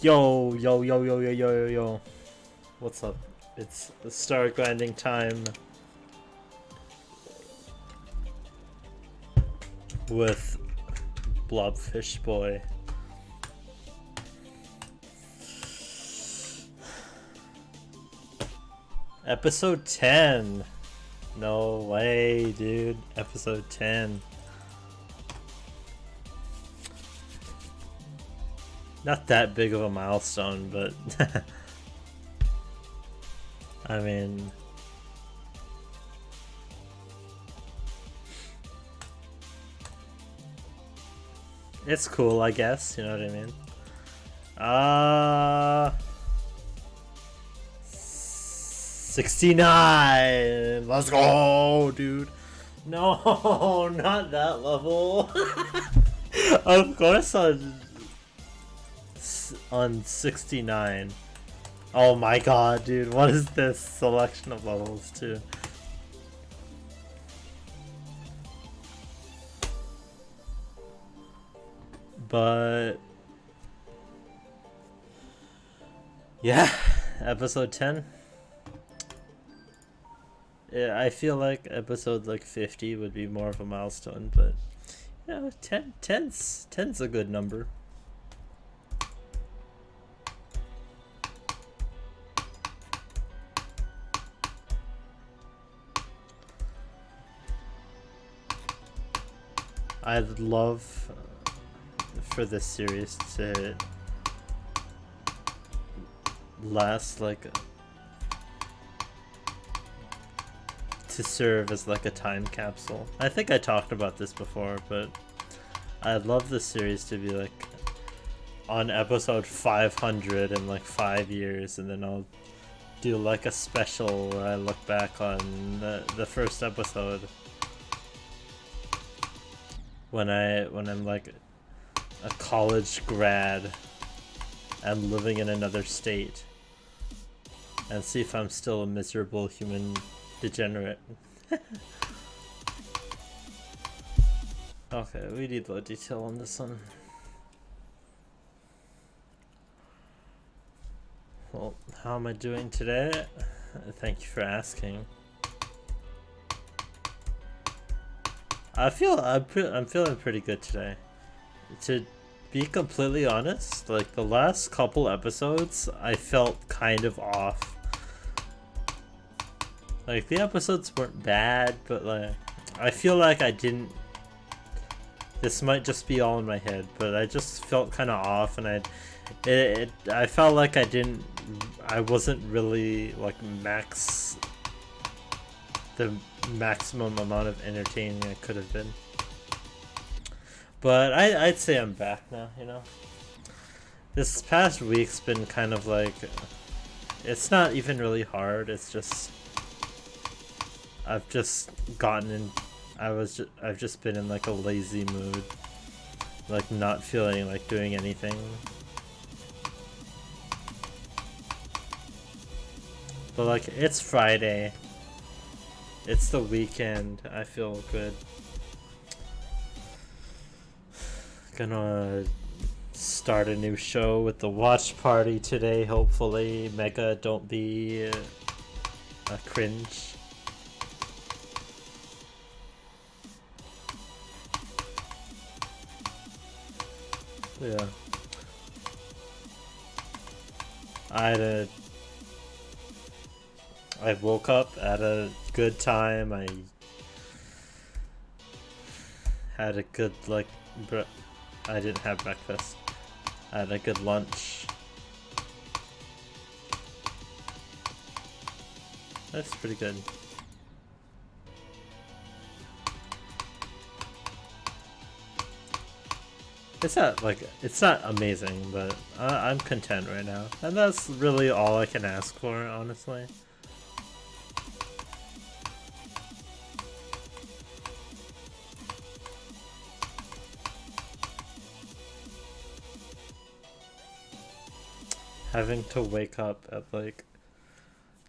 Yo, yo, yo, yo, yo, yo, yo, yo. What's up? It's the Stargrinding time with Blobfish Boy. Episode 10. No way, dude. Episode 10. Not that big of a milestone, but I mean, it's cool, I guess, you know what I mean? 69! Let's go, dude! No, not that level! Of course on 69. Oh my god, dude, what is this selection of levels, too? But yeah, episode 10. Yeah, I feel like episode like 50 would be more of a milestone, but yeah, 10's a good number. I'd love for this series to last like to serve as like a time capsule. I think I talked about this before, but I'd love the series to be like on episode 500 in like 5 years, and then I'll do like a special where I look back on the first episode when I'm like a college grad and living in another state, and see if I'm still a miserable human degenerate. Okay, we need low detail on this one. Well, how am I doing today? Thank you for asking. I'm feeling pretty good today. To be completely honest, like the last couple episodes, I felt kind of off. Like the episodes weren't bad, but like I feel like I didn't. This might just be all in my head, but I just felt kind of off, and I felt like I wasn't really like the maximum amount of entertaining I could have been. But I'd say I'm back now, you know. This past week's been kind of like, it's not even really hard, it's just I've just gotten in I've just been in like a lazy mood, like not feeling like doing anything. But like it's Friday, it's the weekend, I feel good. Gonna start a new show with the watch party today, hopefully. Mega, don't be a cringe. Yeah. I woke up at a good time. I had a good I didn't have breakfast. I had a good lunch. That's pretty good. It's not amazing, but I'm content right now, and that's really all I can ask for, honestly. Having to wake up at like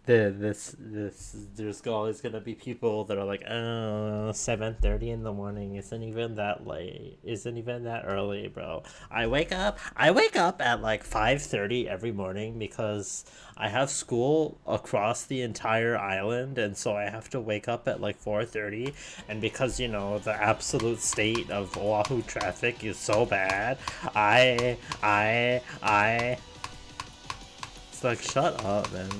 there's always gonna be people that are like, oh, 7:30 in the morning isn't even that late, isn't even that early, bro. I wake up at like 5:30 every morning because I have school across the entire island, and so I have to wake up at like 4:30, and because the absolute state of Oahu traffic is so bad, I it's like, shut up, man.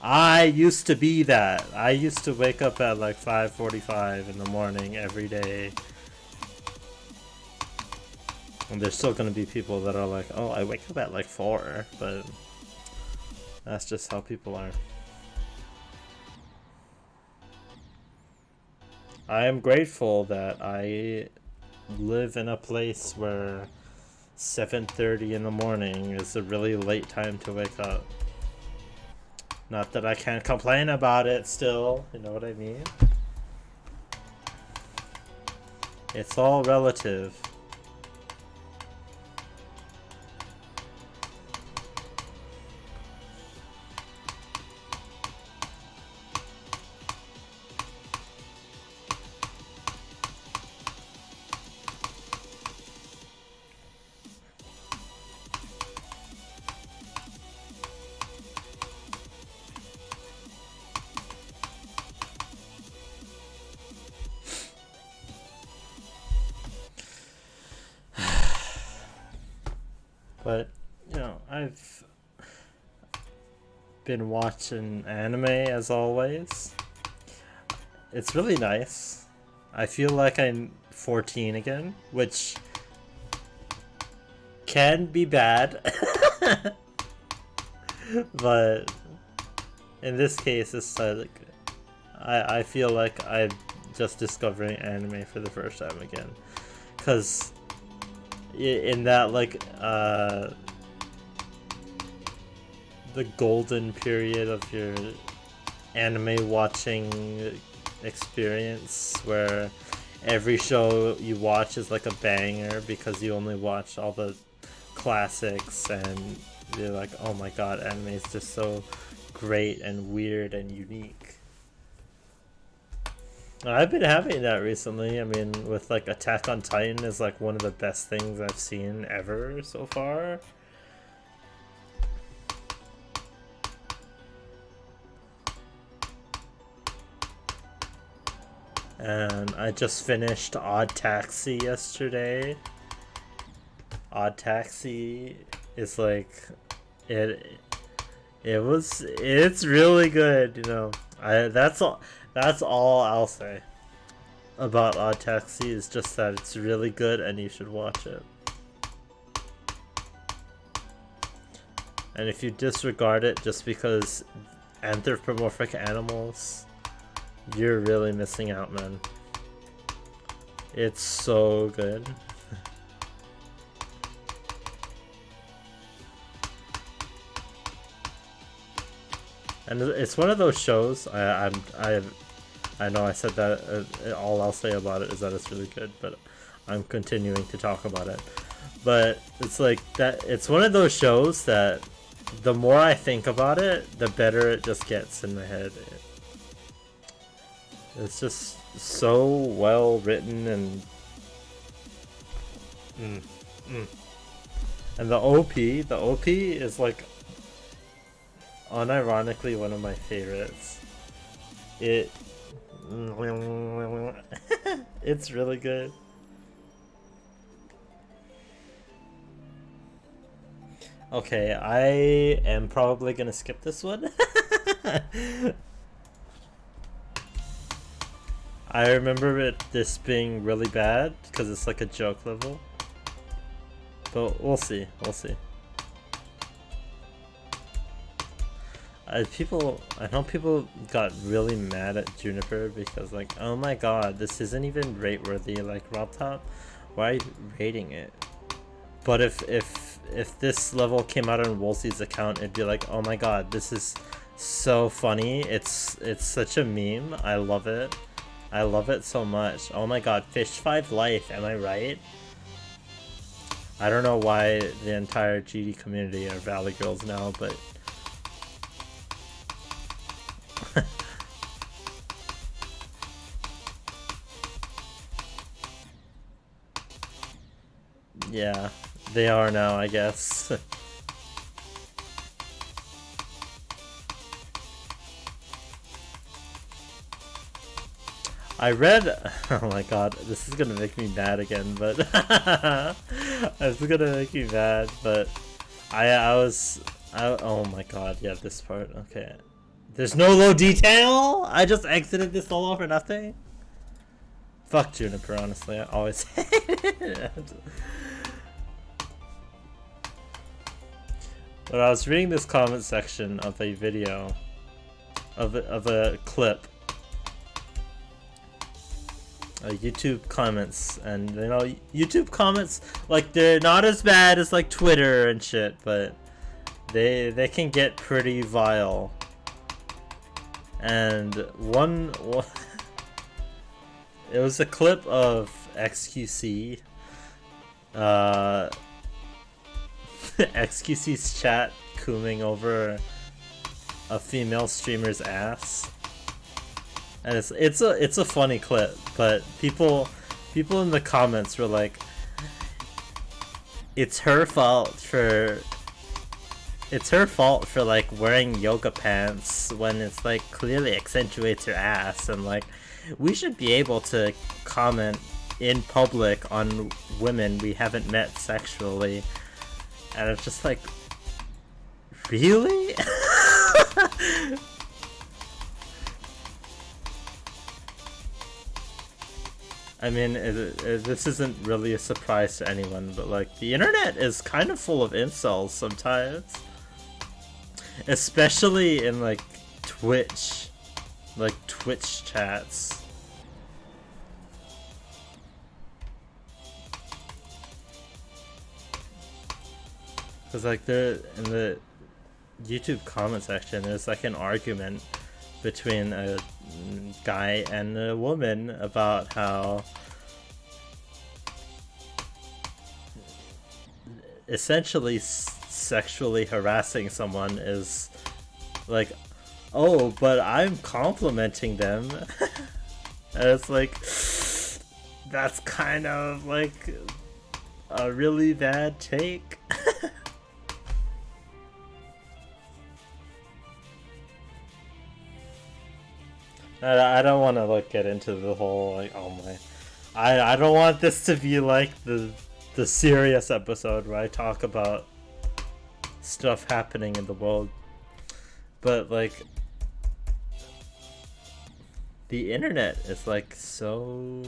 I used to be that. I used to wake up at like 5:45 in the morning every day. And there's still gonna be people that are like, oh, I wake up at like 4, but that's just how people are. I am grateful that I live in a place where 7:30 in the morning is a really late time to wake up. Not that I can't complain about it still, you know what I mean? It's all relative. But, I've been watching anime as always. It's really nice. I feel like I'm 14 again, which can be bad. But in this case, it's like I feel like I'm just discovering anime for the first time again. Because in that, like, the golden period of your anime watching experience where every show you watch is like a banger because you only watch all the classics, and you're like, oh my god, anime is just so great and weird and unique. I've been having that recently. I mean, with like Attack on Titan is like one of the best things I've seen ever so far. And I just finished Odd Taxi yesterday. Odd Taxi is like it's really good, that's all I'll say about Odd Taxi, is just that it's really good and you should watch it. And if you disregard it just because anthropomorphic animals, you're really missing out, man. It's so good. And it's one of those shows. I know I said that. All I'll say about it is that it's really good, but I'm continuing to talk about it. But it's like that. It's one of those shows that the more I think about it, the better it just gets in my head. It's just so well written, and the OP is like unironically one of my favorites. It's really good. Okay, I am probably gonna skip this one. I remember this being really bad because it's like a joke level. But we'll see. I know people got really mad at Juniper because, like, oh my god, this isn't even rate worthy. Like, RobTop, why are you rating it? But if this level came out on Wolsey's account, it'd be like, oh my god, this is so funny. It's such a meme. I love it. I love it so much. Oh my god, Fish 5 Life, am I right? I don't know why the entire GD community are Valley Girls now, but Yeah, they are now, I guess. I read, oh my god, this is gonna make me mad again, but this is gonna make me mad, but oh my god, yeah, this part, okay. There's no low detail? I just exited this all for nothing? Fuck Juniper, honestly, I always hate it. When I was reading this comment section of a video, of a clip, YouTube comments, and you know, YouTube comments, like, they're not as bad as like Twitter and shit, but they can get pretty vile. And one it was a clip of XQC, XQC's chat cooming over a female streamer's ass. And it's a funny clip, but people in the comments were like, it's her fault for like wearing yoga pants when it's like clearly accentuates her ass, and like we should be able to comment in public on women we haven't met sexually. And it's just like, really? I mean, this isn't really a surprise to anyone, but like, the internet is kind of full of incels sometimes. Especially in like Twitch chats. Cause like in the YouTube comment section, there's like an argument between a guy and a woman about how essentially sexually harassing someone is like, oh, but I'm complimenting them. And it's like, that's kind of like a really bad take. I don't want to like get into the whole like, oh my, I don't want this to be like the serious episode where I talk about stuff happening in the world, but like the internet is like so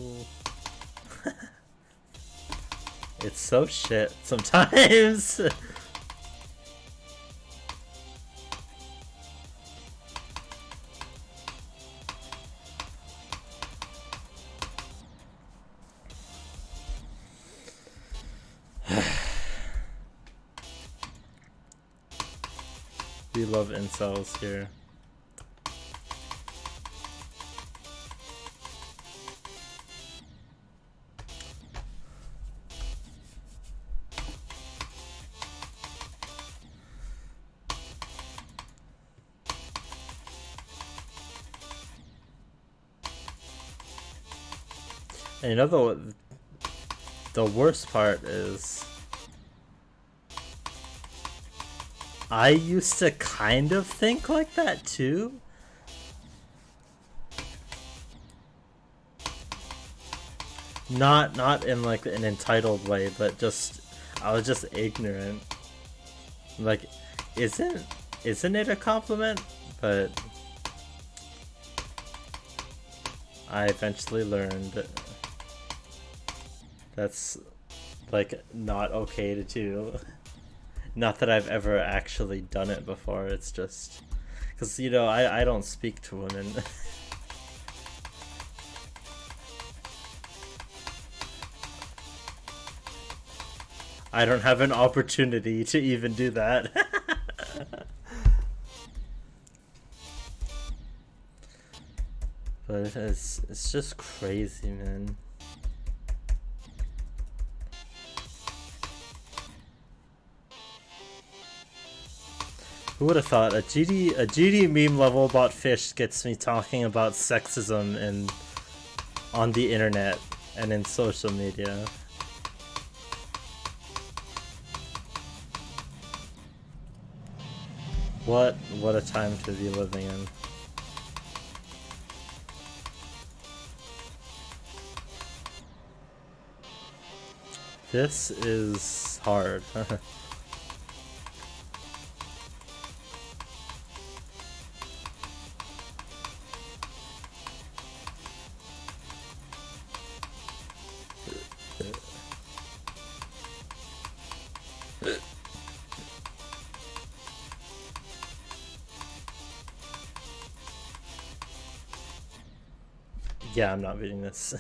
it's so shit sometimes. We love incels here. And you know the worst part is, I used to kind of think like that too. Not in like an entitled way, but just I was just ignorant. Like, isn't it a compliment? But I eventually learned that's like not okay to do. Not that I've ever actually done it before, it's just because, you know, I don't speak to women. I don't have an opportunity to even do that. But it's just crazy, man. Who would have thought a GD meme level about fish gets me talking about sexism on the internet and in social media. What a time to be living in. This is hard. Yeah, I'm not reading this.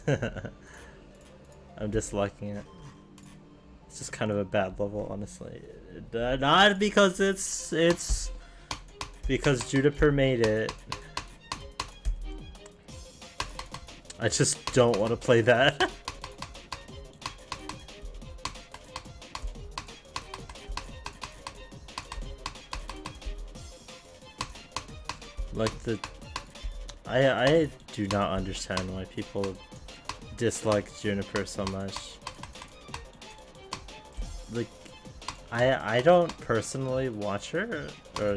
I'm disliking it. It's just kind of a bad level, honestly. Not because it's because Juniper made it. I just don't want to play that. Like I do not understand why people dislike Juniper so much. Like, I don't personally watch her, or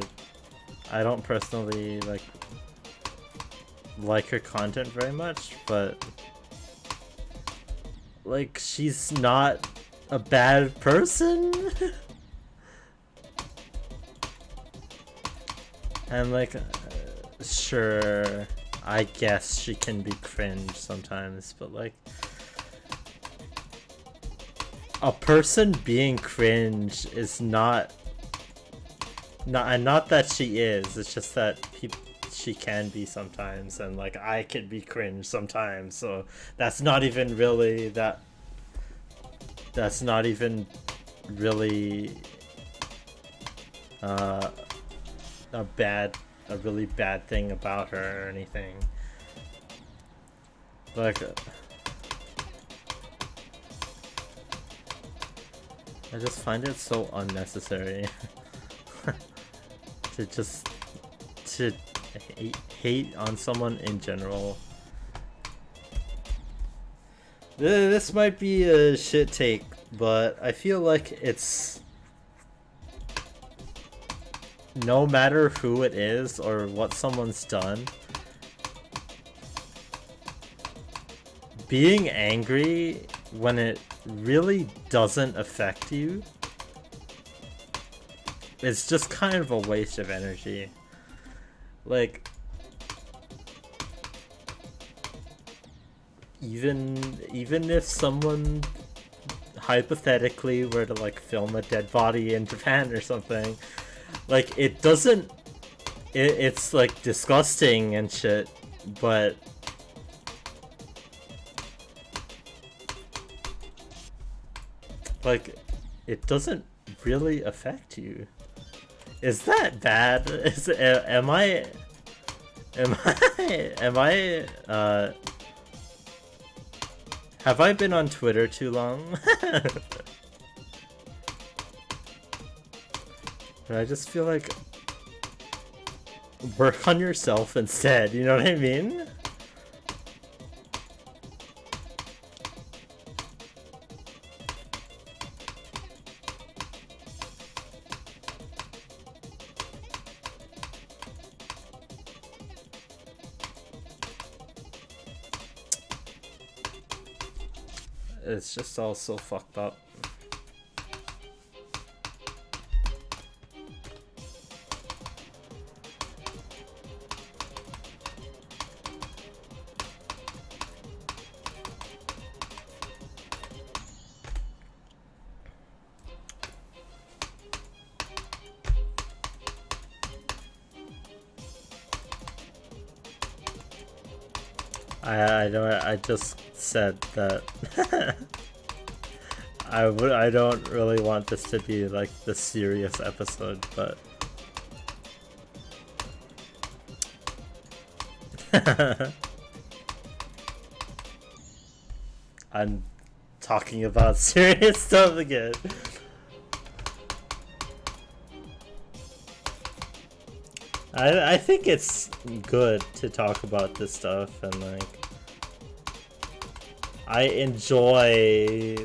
I don't personally like her content very much, but like, she's not a bad person. And like, sure, I guess she can be cringe sometimes, but like, a person being cringe is not that she is, it's just that she can be sometimes, and like, I can be cringe sometimes, so that's not even really that's not even really a really bad thing about her or anything. Like, I just find it so unnecessary to hate on someone in general. This might be a shit take, but I feel like it's, no matter who it is or what someone's done, being angry when it really doesn't affect you, it's just kind of a waste of energy. Like, even if someone hypothetically were to like film a dead body in Japan or something, like, it doesn't, it's like disgusting and shit, but like, it doesn't really affect you. Is that bad? Am I have I been on Twitter too long? I just feel like, work on yourself instead, you know what I mean? It's just all so fucked up. I just said that I don't really want this to be like the serious episode, but I'm talking about serious stuff again. I think it's good to talk about this stuff, and like, I enjoy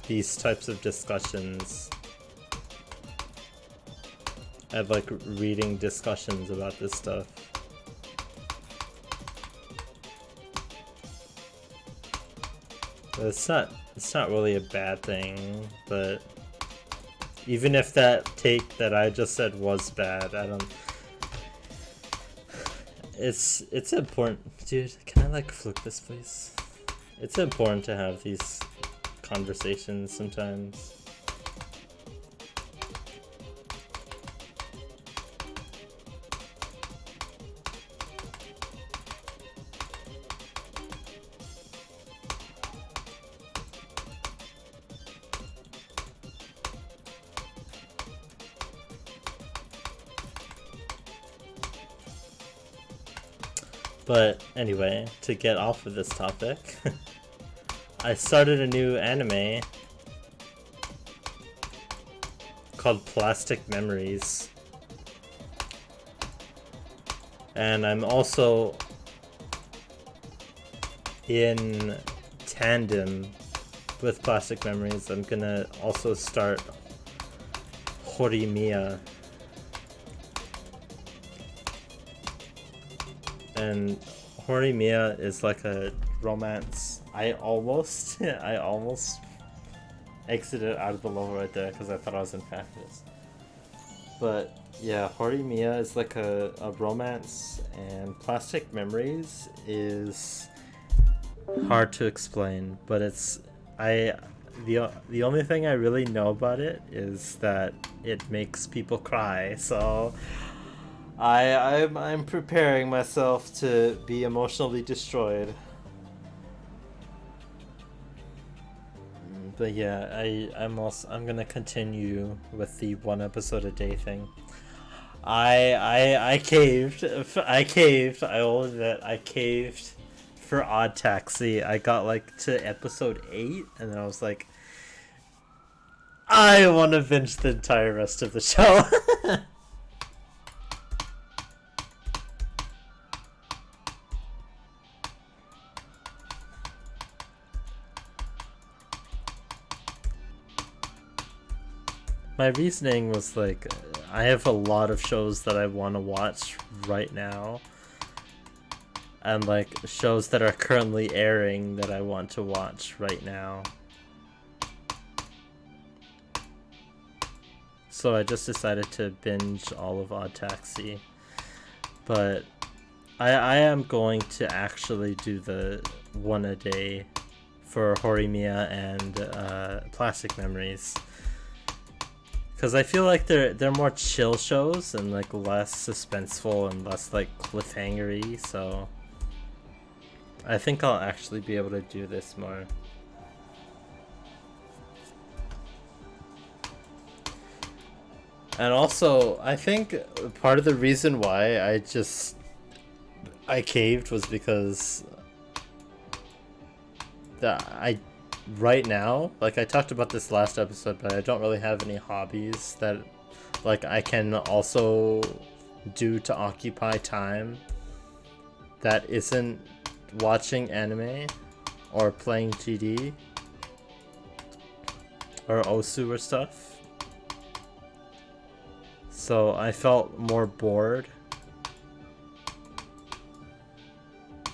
these types of discussions. at like reading discussions about this stuff. It's not really a bad thing, but even if that take that I just said was bad, I don't. It's important, dude. Can I like flip this, please? It's important to have these conversations sometimes. But anyway, to get off of this topic, I started a new anime called Plastic Memories. And I'm also in tandem with Plastic Memories. I'm gonna also start Horimiya. And Horimiya is like a romance. I almost exited out of the level right there because I thought I was in practice. But yeah, Horimiya is like a romance, and Plastic Memories is hard to explain, but it's the only thing I really know about it is that it makes people cry, so I'm preparing myself to be emotionally destroyed. But yeah, I'm gonna continue with the 1 episode a day thing. I caved. I will admit I caved for Odd Taxi. I got like to episode 8 and then I was like, I want to binge the entire rest of the show. My reasoning was like, I have a lot of shows that I want to watch right now, and like shows that are currently airing that I want to watch right now. So I just decided to binge all of Odd Taxi, but I am going to actually do the 1 a day for Horimiya and Plastic Memories. Because I feel like they're more chill shows and like less suspenseful and less like cliffhangery, so I think I'll actually be able to do this more. And also, I think part of the reason why I caved was because right now, like I talked about this last episode, but I don't really have any hobbies that like I can also do to occupy time that isn't watching anime or playing GD or Osu or stuff. So I felt more bored,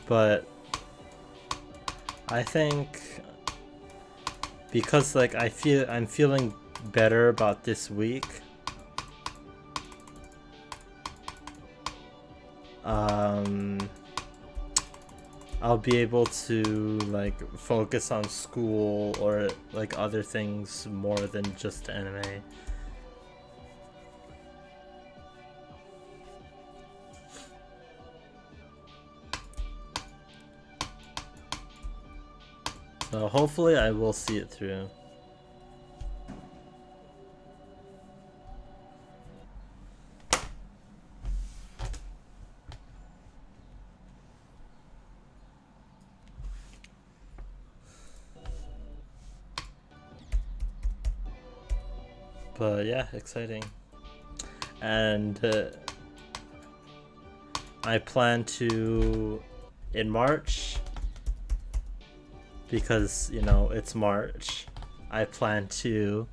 but I think because like I'm feeling better about this week, I'll be able to like focus on school or like other things more than just anime. So hopefully I will see it through. But yeah, exciting. And I plan to, in March, because, you know, it's March, I plan to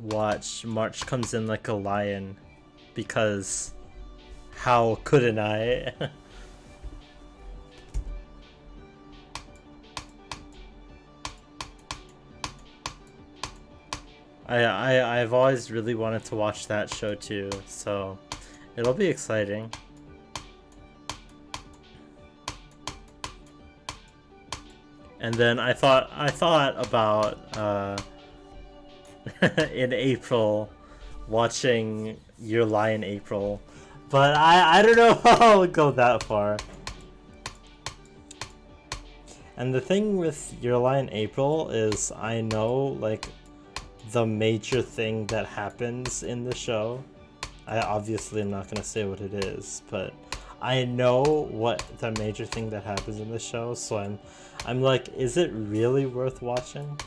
watch March Comes In Like a Lion, because how couldn't I? I've always really wanted to watch that show too, so it'll be exciting. And then I thought about in April watching Your Lie in April, but I don't know how I'll go that far. And the thing with Your Lie in April is I know like the major thing that happens in the show. I obviously am not gonna say what it is, but I know what the major thing that happens in the show, so I'm like, is it really worth watching?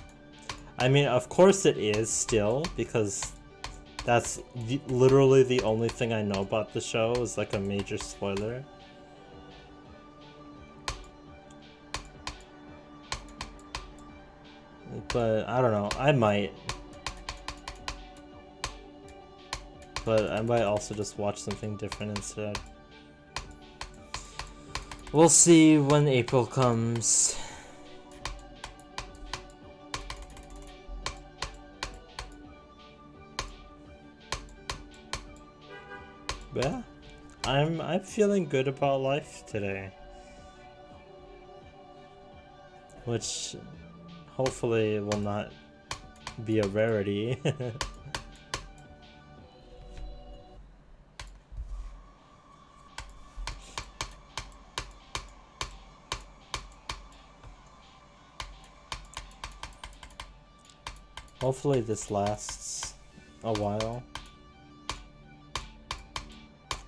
I mean, of course it is still, because that's literally the only thing I know about the show is like a major spoiler. But I don't know, I might. But I might also just watch something different instead. We'll see when April comes. Yeah, I'm feeling good about life today, which hopefully will not be a rarity. Hopefully this lasts a while.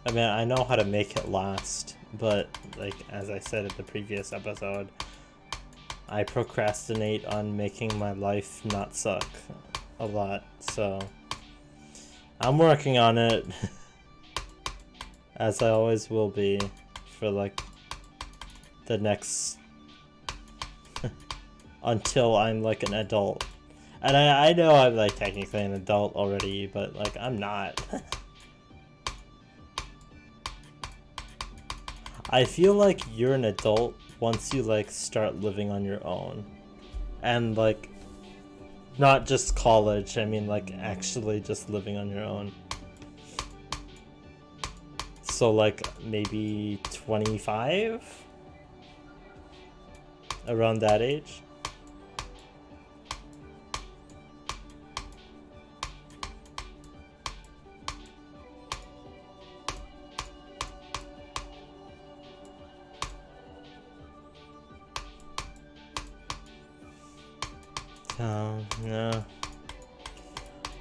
I mean, I know how to make it last, but like as I said in the previous episode, I procrastinate on making my life not suck a lot, so I'm working on it, as I always will be for like the next until I'm like an adult. And I know I'm like technically an adult already, but like I'm not. I feel like you're an adult once you like start living on your own. And like not just college, I mean like actually just living on your own. So like maybe 25? Around that age? Yeah.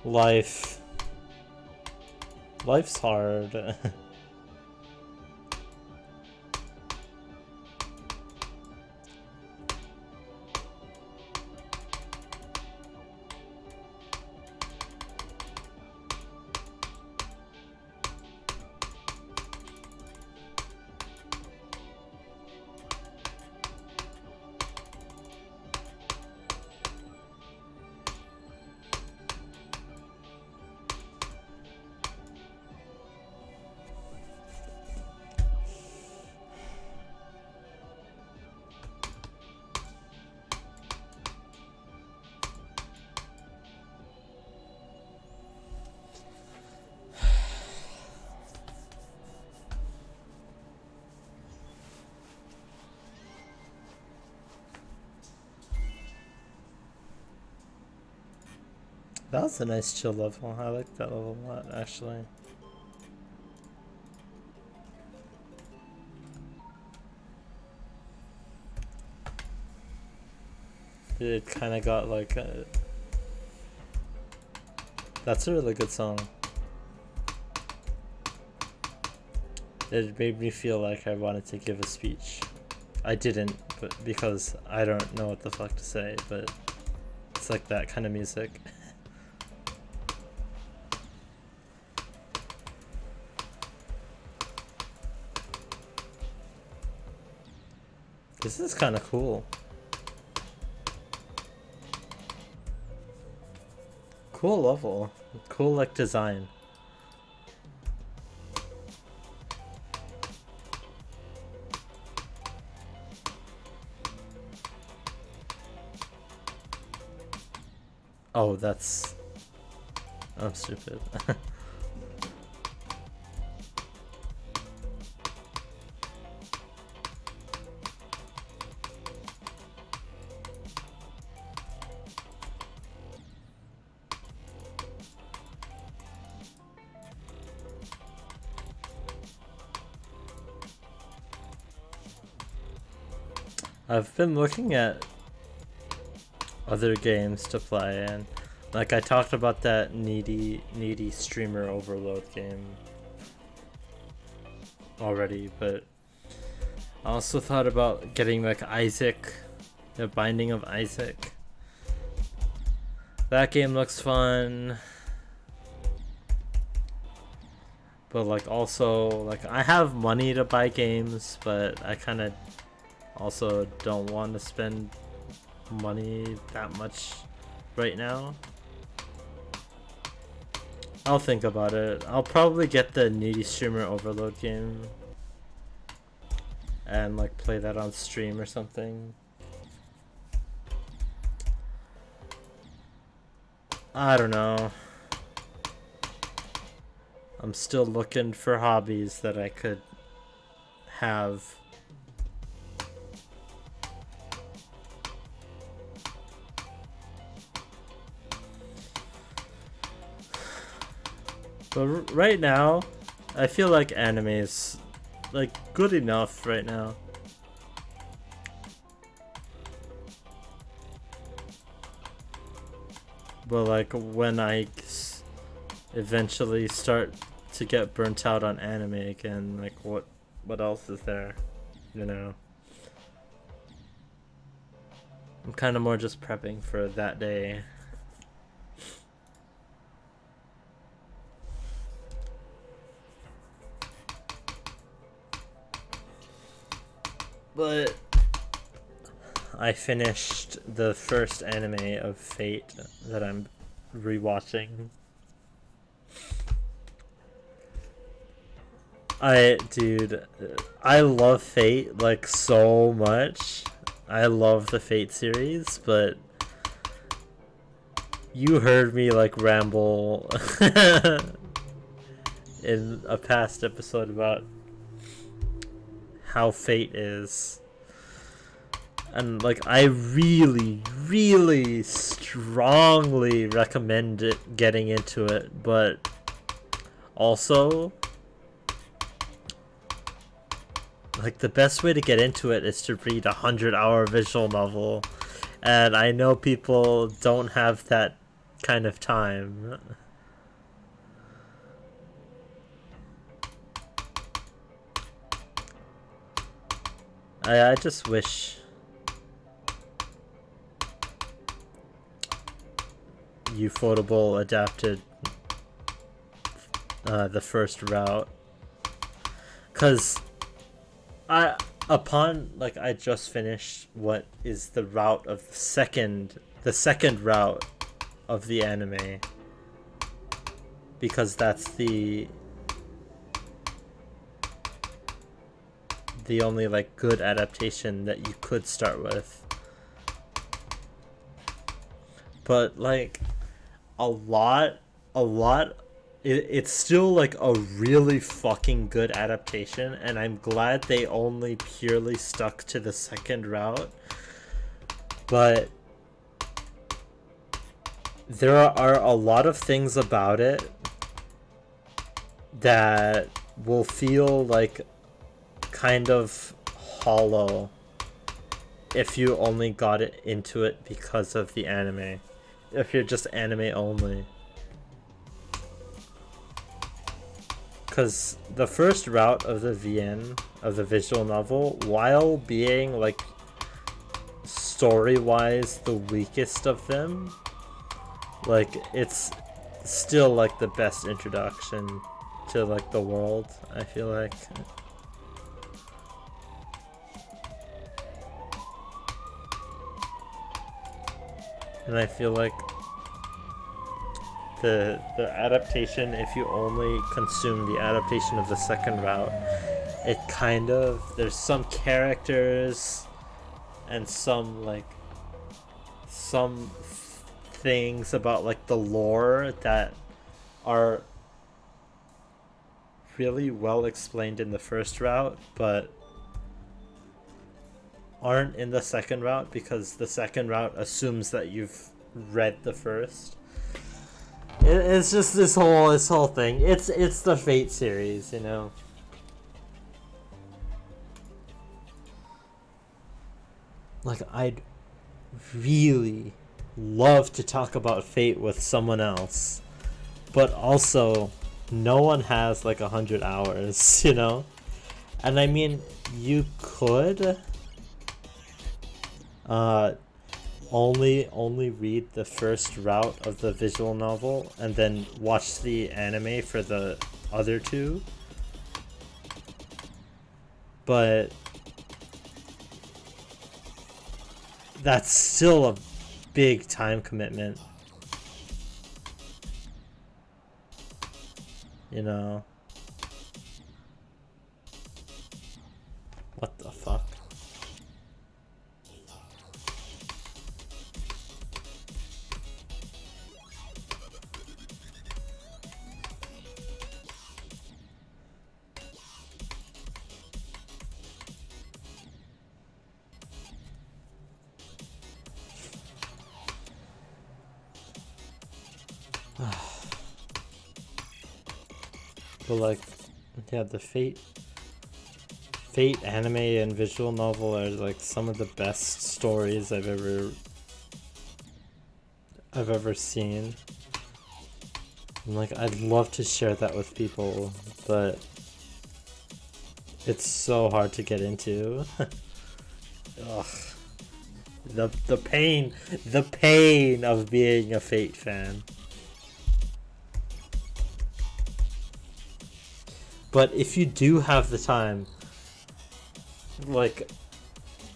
Life's hard. That was a nice chill level. I like that level a lot, actually. It kind of got like a... That's a really good song. It made me feel like I wanted to give a speech. I didn't, but because I don't know what the fuck to say, but it's like that kind of music. This is kind of cool. Cool level. Cool like design. Oh, that's... I'm stupid. I've been looking at other games to play, and like I talked about that needy streamer overload game already, but I also thought about getting like Isaac, the Binding of Isaac. That game looks fun. But like also like I have money to buy games, but I kind of also don't want to spend money that much right now. I'll think about it. I'll probably get the needy streamer overload game and like play that on stream or something. I don't know. I'm still looking for hobbies that I could have. But right now, I feel like anime is like good enough right now. But like when I eventually start to get burnt out on anime again, like what else is there, you know? I'm kind of more just prepping for that day. But I finished the first anime of Fate that I'm rewatching. Dude, I love Fate like so much. I love the Fate series, but you heard me like ramble in a past episode about how Fate is. And like I really strongly recommend it, getting into it, but also like the best way to get into it is to read a 100-hour visual novel, and I know people don't have that kind of time. I just wish Ufotable adapted the first route, cause I just finished what is the route of the second route of the anime, because that's the only like good adaptation that you could start with. But like a lot it's still like a really fucking good adaptation, and I'm glad they only purely stuck to the second route. But there are a lot of things about it that will feel like kind of hollow if you only got it into it because of the anime. If you're just anime only. Because the first route of the VN, of the visual novel, while being like story-wise the weakest of them, like it's still like the best introduction to like the world, I feel like. And I feel like the adaptation, if you only consume the adaptation of the second route, it kind of, there's some characters and some things about like the lore that are really well explained in the first route, but aren't in the second route because the second route assumes that you've read the first. It's just this whole thing. It's the Fate series, you know. Like, I'd really love to talk about Fate with someone else, but also no one has like 100 hours, you know. And I mean, you could only read the first route of the visual novel and then watch the anime for the other two, but that's still a big time commitment, you know. What the fuck? But like, yeah, the Fate anime and visual novel are like some of the best stories I've ever seen. And like, I'd love to share that with people, but it's so hard to get into. Ugh. The pain of being a Fate fan. But if you do have the time, like,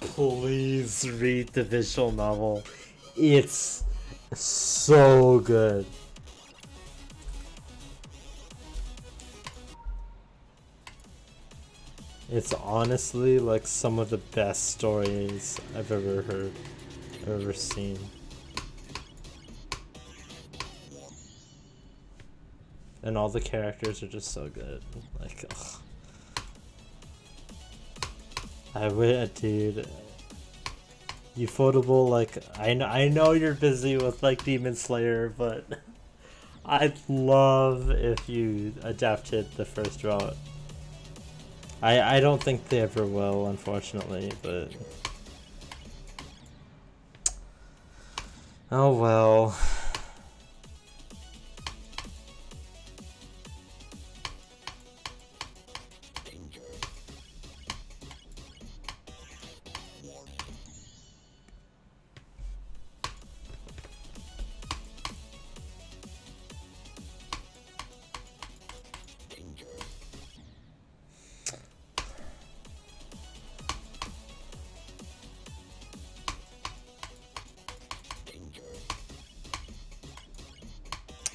please read the visual novel. It's so good. It's honestly like some of the best stories I've ever heard, ever seen. And all the characters are just so good. Like, ugh. I would, dude. Ufotable, like, I know you're busy with like Demon Slayer, but I'd love if you adapted the first route. I don't think they ever will, unfortunately, but oh well.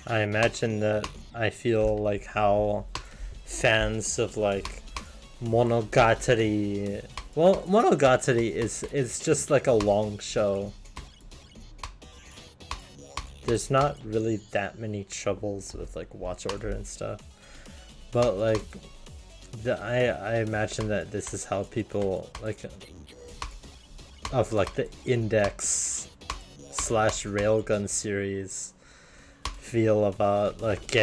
I imagine that I feel like how fans of like Monogatari, well, Monogatari is just like a long show. There's not really that many troubles with like watch order and stuff, but like I imagine that this is how people like of like the Index / Railgun series feel about like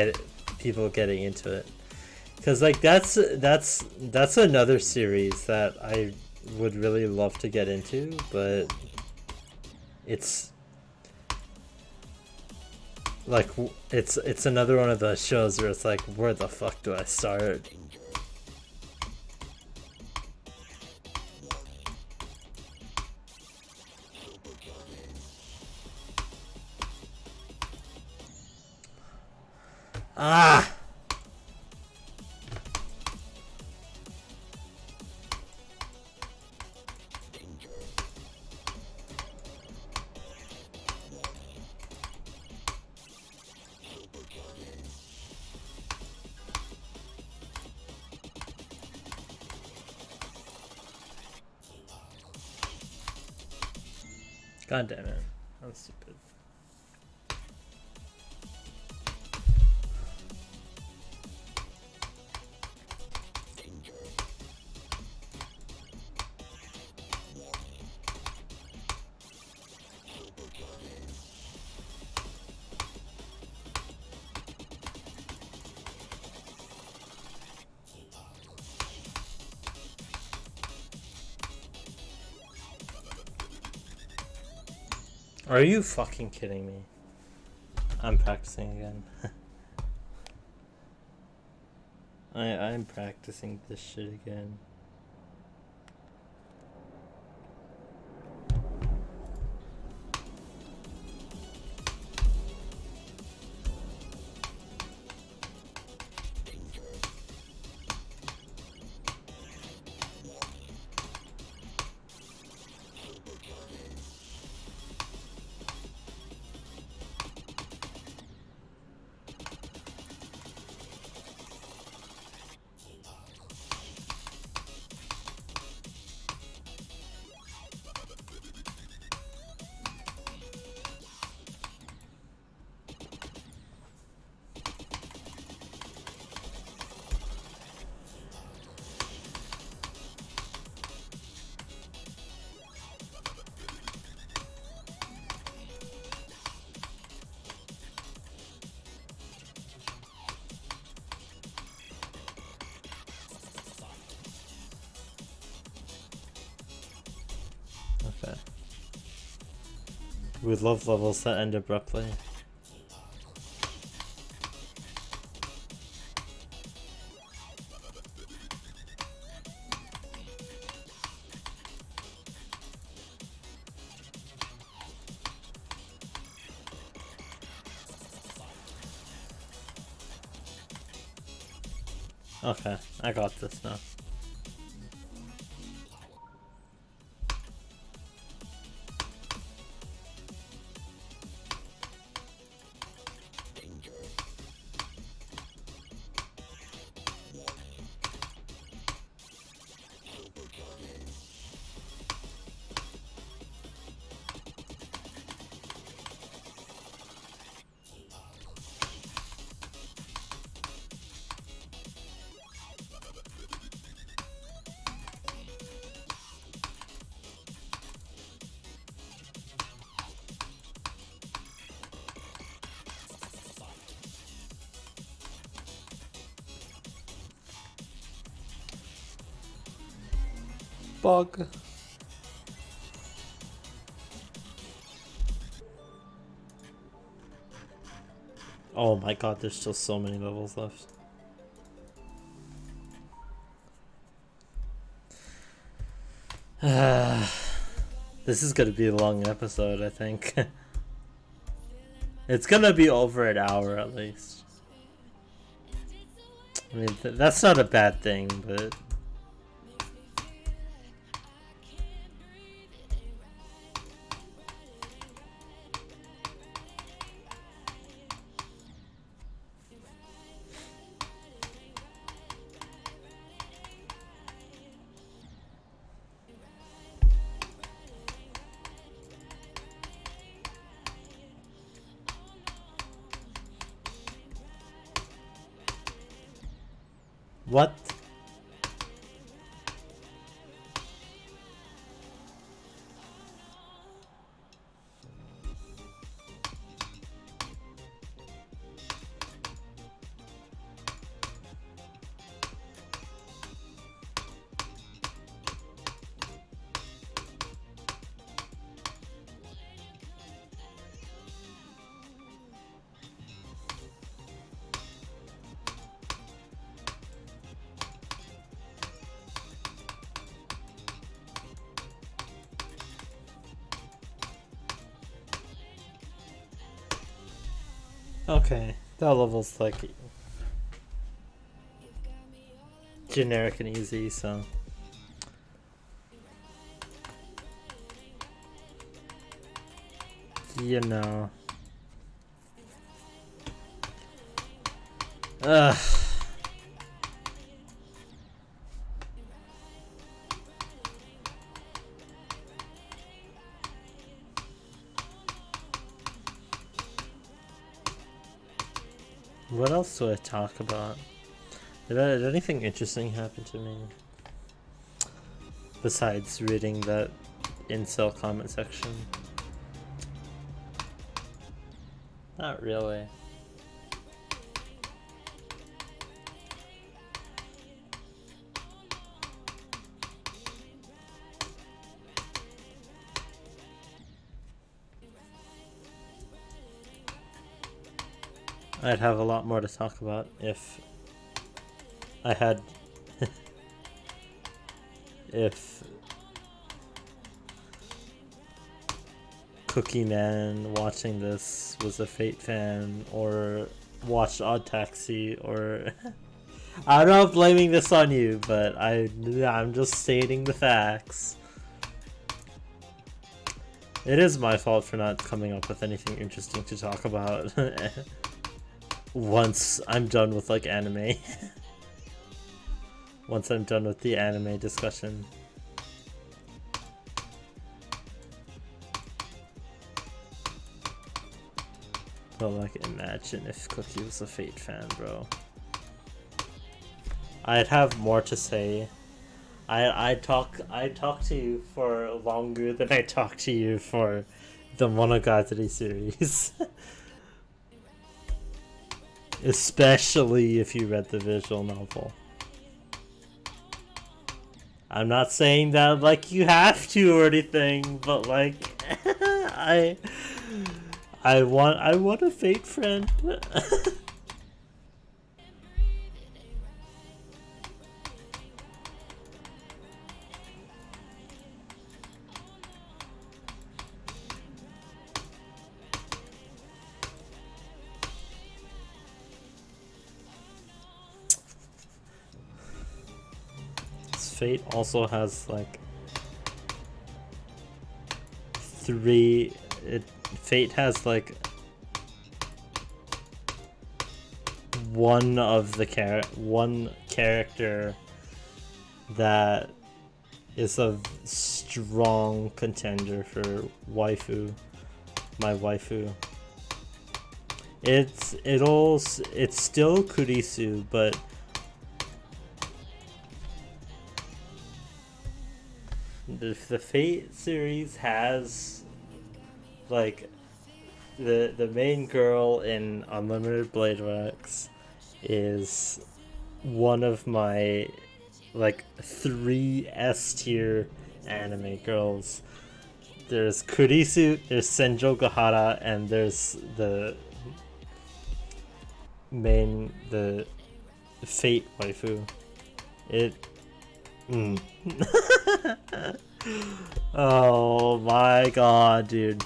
people getting into it, because like that's another series that I would really love to get into, but it's like it's another one of those shows where it's like, where the fuck do I start? Ah! God damn it. That's stupid. Are you fucking kidding me? I'm practicing again. I'm practicing this shit again. Okay. We love levels that end abruptly. Okay, I got this now. Bug. Oh my god, there's still so many levels left. This is gonna be a long episode, I think. It's gonna be over an hour at least. I mean, that's not a bad thing, but... What? Okay, that level's like generic and easy, so you know. Ugh. what else do I talk about? Did anything interesting happen to me? Besides reading that incel comment section? Not really. I'd have a lot more to talk about if I had if Cookie Man watching this was a Fate fan or watched Odd Taxi or I'm not blaming this on you, but I'm just stating the facts. It is my fault for not coming up with anything interesting to talk about once I'm done with like anime. Once I'm done with the anime discussion. But like, imagine if Cookie was a Fate fan, bro. I'd have more to say. I talk to you for longer than I talk to you for the Monogatari series. Especially if you read the visual novel. I'm not saying that like you have to or anything, but like I want a Fate friend. Fate also has like Fate has like one character that is a strong contender for waifu. My waifu. It's still Kurisu, but the Fate series has like the main girl in Unlimited Blade Works is one of my like 3 S tier anime girls. There's Kurisu, there's Senjo Gahara, and there's the Fate waifu. Oh my god, dude.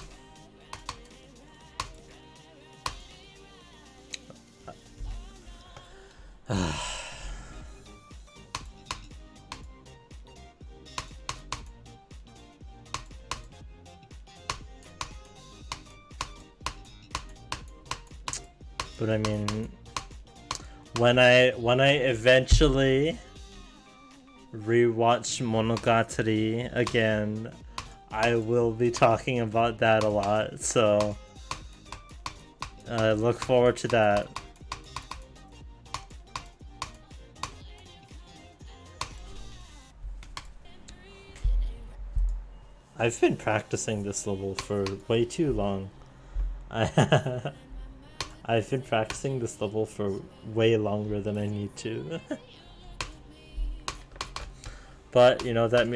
But I mean, when I eventually rewatch Monogatari again, I will be talking about that a lot, so look forward to that. I've been practicing this level for way too long. I've been practicing this level for way longer than I need to. But you know what that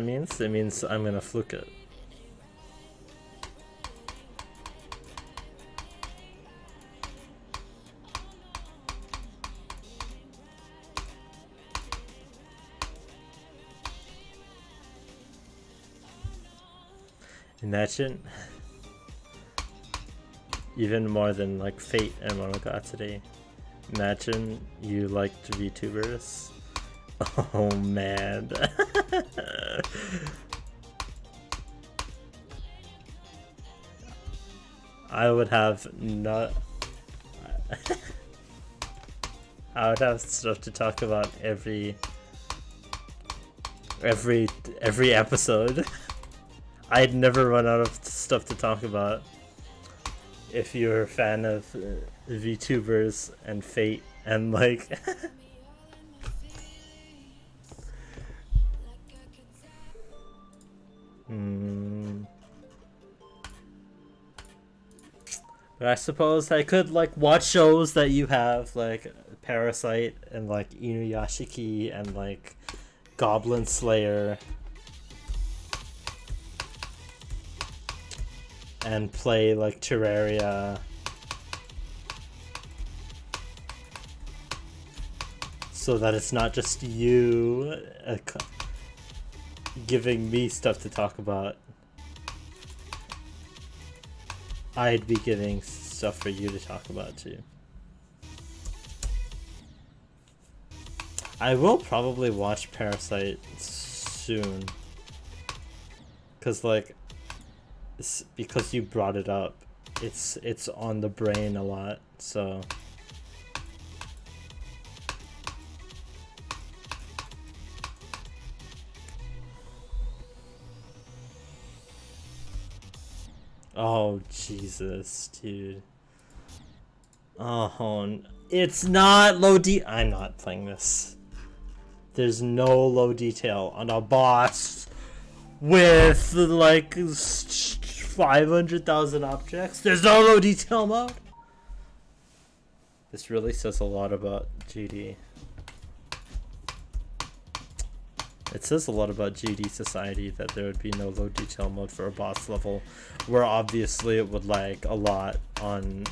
means? It means I'm gonna fluke it. Imagine. Even more than like Fate and Monogatari. Imagine you liked VTubers. Oh man. I would have I would have stuff to talk about every episode. I'd never run out of stuff to talk about. if you're a fan of VTubers and Fate and like But I suppose I could like watch shows that you have, like Parasite and like Inuyashiki and like Goblin Slayer, and play like Terraria. So that it's not just you giving me stuff to talk about. I'd be giving stuff for you to talk about too. I will probably watch Parasite soon. Cause like, because you brought it up, it's on the brain a lot, so. Oh, Jesus, dude. Oh, it's not low I'm not playing this. There's no low detail on a boss with, like, 500,000 objects. There's no low detail mode. This really says a lot about GD. It says a lot about GD society that there would be no low detail mode for a boss level, where obviously it would lag a lot on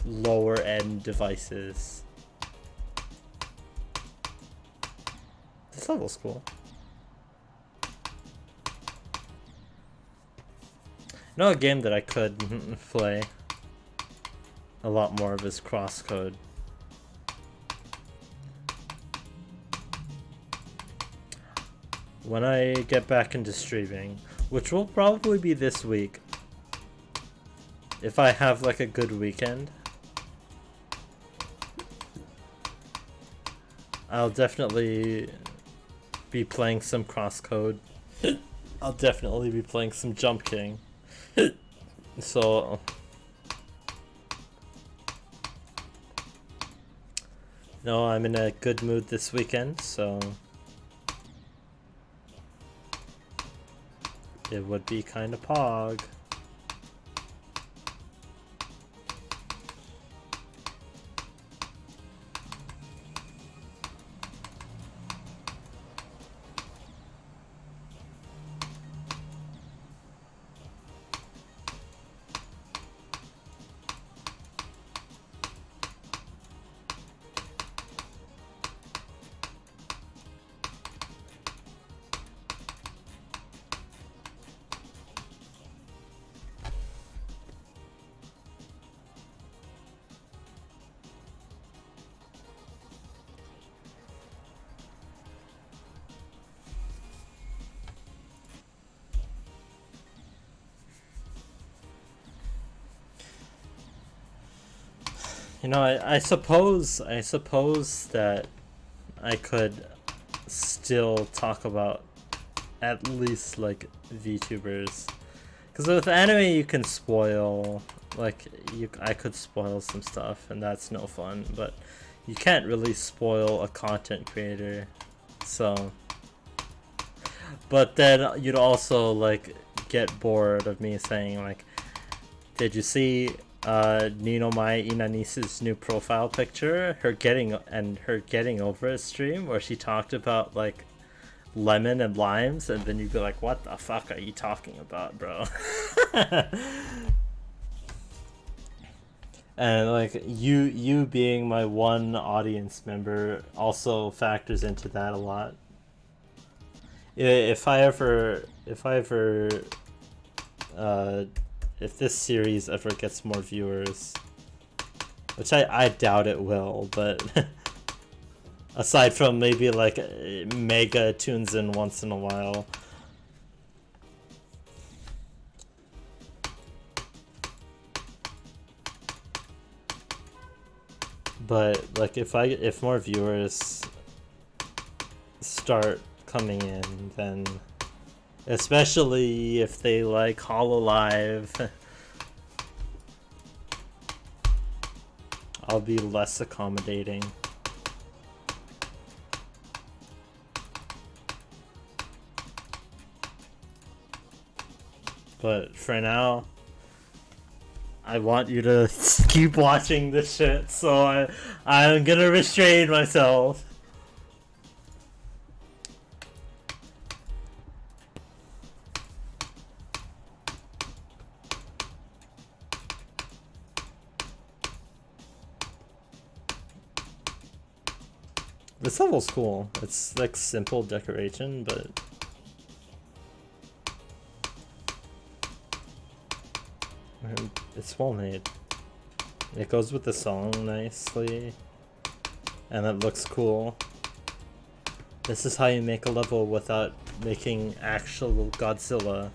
lower end devices. This level's cool. You know, a game that I could play a lot more of is Crosscode. When I get back into streaming, which will probably be this week, if I have like a good weekend, I'll definitely be playing some Crosscode. I'll definitely be playing some Jump King. So no, I'm in a good mood this weekend, so it would be kind of pog. You know, I suppose that I could still talk about at least like VTubers, because with anime you can spoil, like I could spoil some stuff and that's no fun, but you can't really spoil a content creator. So, but then you'd also like get bored of me saying like, did you see Nino Mai Inanise's new profile picture, her getting over a stream where she talked about like lemon and limes, and then you'd be like, what the fuck are you talking about, bro? And like you being my one audience member also factors into that a lot. If this series ever gets more viewers, which I doubt it will, but aside from maybe like Mega tunes in once in a while, but like if more viewers start coming in, then especially if they like Hololive I'll be less accommodating. But for now, I want you to keep watching this shit, so I'm gonna restrain myself. This level's cool. It's like simple decoration, but it's well made. It goes with the song nicely, and it looks cool. This is how you make a level without making actual Godzilla.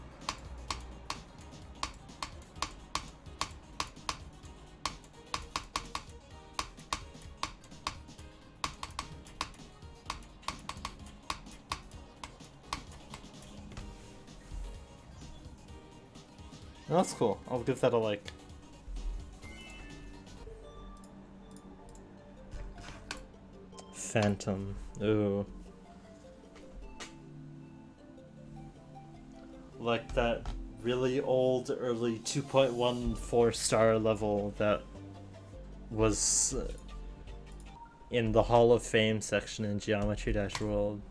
That's cool. I'll give that a like. Phantom. Ooh. Like that really old early 2.14 star level that was in the Hall of Fame section in Geometry Dash World.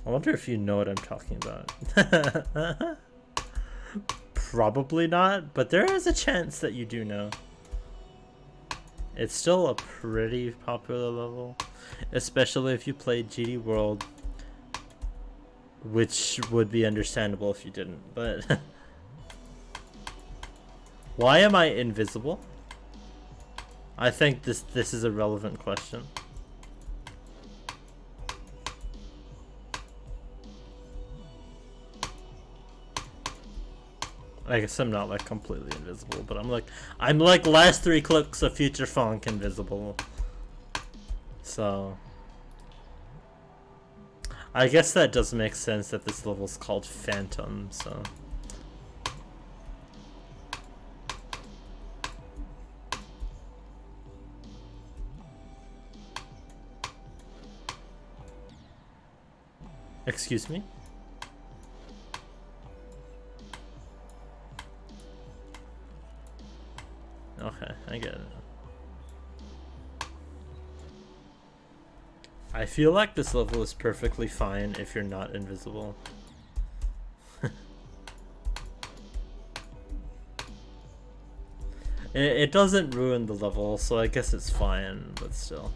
I wonder if you know what I'm talking about. Probably not, but there is a chance that you do know. It's still a pretty popular level, especially if you played GD World, which would be understandable if you didn't, but... Why am I invisible? I think this is a relevant question. I guess I'm not like completely invisible, but I'm like last 3 clicks of Future Funk invisible. So I guess that does make sense that this level's called Phantom, so. Excuse me? Okay, I get it. I feel like this level is perfectly fine if you're not invisible. It doesn't ruin the level, so I guess it's fine, but still.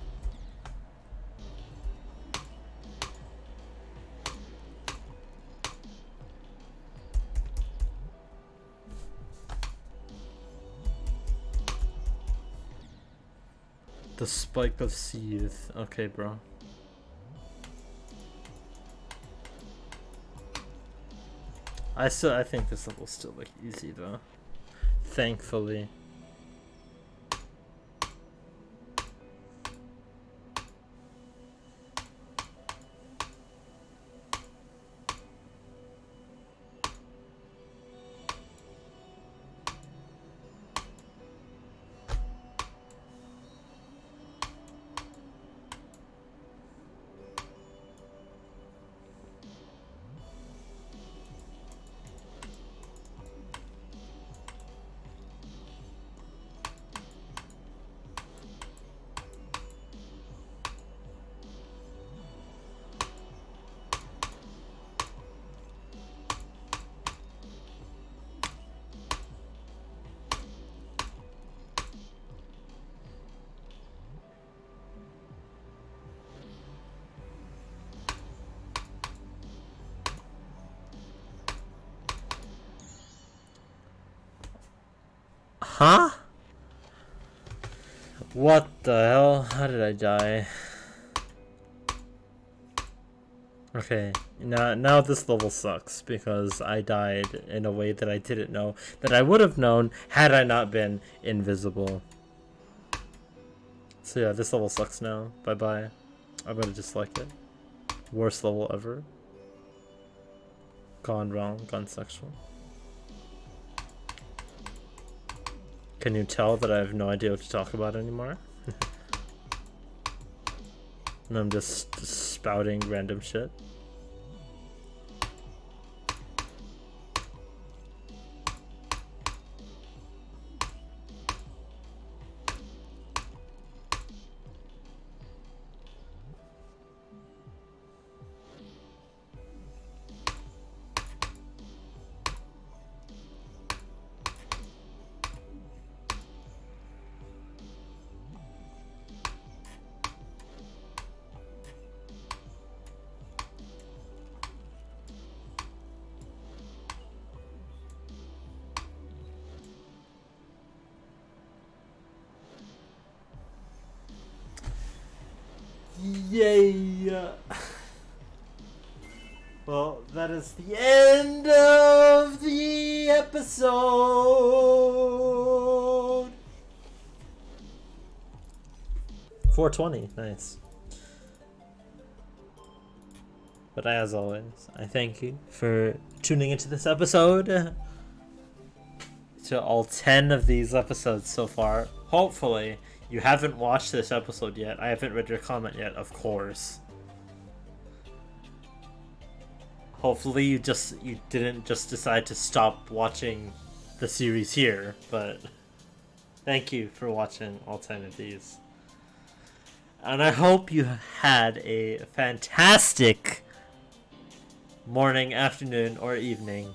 The spike of seeth. Okay, bro. I think this level's still like easy though. Thankfully. Huh? What the hell? How did I die? Okay, now this level sucks because I died in a way that I didn't know, that I would have known had I not been invisible. So yeah, this level sucks now. Bye-bye. I'm gonna dislike it. Worst level ever. Gone wrong, gone sexual. Can you tell that I have no idea what to talk about anymore? And I'm just spouting random shit. Yay! Well, that is the end of the episode. 420, nice. But as always, I thank you for tuning into this episode. To all 10 of these episodes so far. Hopefully, you haven't watched this episode yet. I haven't read your comment yet, of course. Hopefully you didn't just decide to stop watching the series here, but thank you for watching all 10 of these. And I hope you had a fantastic morning, afternoon, or evening,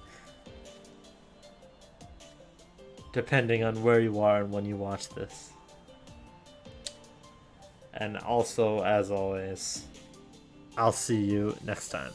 depending on where you are and when you watch this. And also, as always, I'll see you next time.